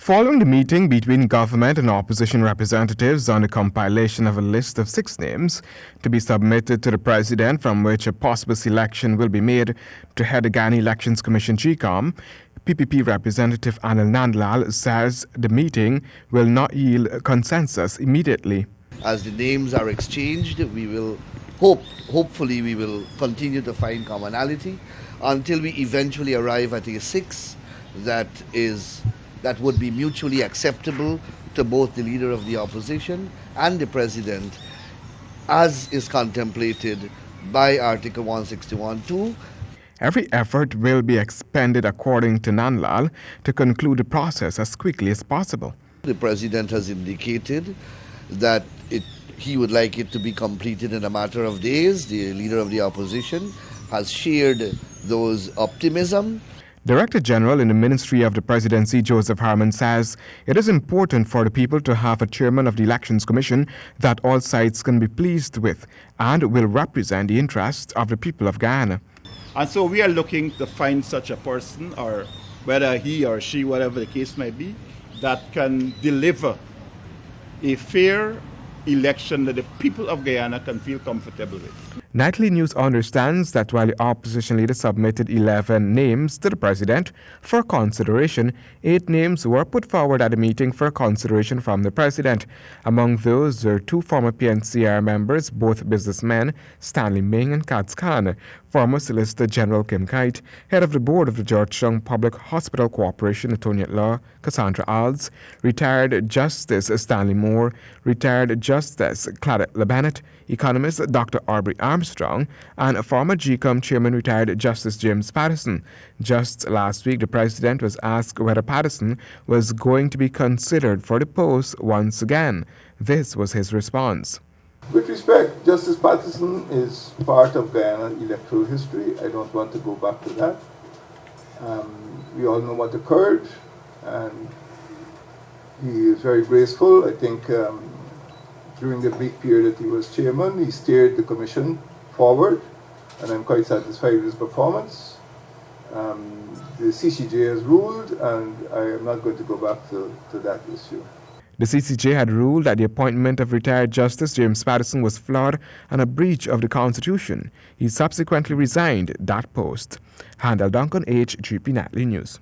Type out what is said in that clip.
Following the meeting between government and opposition representatives on the compilation of a list of 6 names to be submitted to the president from which a possible selection will be made to head the Ghana Elections Commission GECOM, PPP Representative Anil Nandlall says the meeting will not yield consensus immediately. As the names are exchanged, we will hopefully we will continue to find commonality until we eventually arrive at a 6 that would be mutually acceptable to both the leader of the opposition and the president, as is contemplated by Article 161(2). Every effort will be expended, according to Nandlall, to conclude the process as quickly as possible. The president has indicated that he would like it to be completed in a matter of days. The leader of the opposition has shared those optimism. Director General in the Ministry of the Presidency, Joseph Harman, says it is important for the people to have a chairman of the Elections Commission that all sides can be pleased with and will represent the interests of the people of Ghana. And so we are looking to find such a person, or whether he or she, whatever the case may be, that can deliver a fair election that the people of Guyana can feel comfortable with. Nightly News understands that while the opposition leader submitted 11 names to the president for consideration, 8 names were put forward at the meeting for consideration from the president. Among those are 2 former PNCR members, both businessmen, Stanley Ming and Katz Khan, former Solicitor General Kim Kite, head of the board of the Georgetown Public Hospital Corporation, Attorney at Law Cassandra Alds, retired Justice Stanley Moore, retired Justice Claudette LeBennett, economist Dr. Aubrey Armstrong, and former GECOM chairman retired Justice James Patterson. Just last week, the president was asked whether Patterson was going to be considered for the post once again. This was his response. With respect, Justice Patterson is part of Guyana electoral history. I don't want to go back to that. We all know what occurred, and he is very graceful. I think during the brief period that he was chairman, he steered the commission forward, and I'm quite satisfied with his performance. The CCJ has ruled, and I am not going to go back to that issue. The CCJ had ruled that the appointment of retired Justice James Patterson was flawed and a breach of the Constitution. He subsequently resigned that post. Handel Duncan, HGP Nightly News.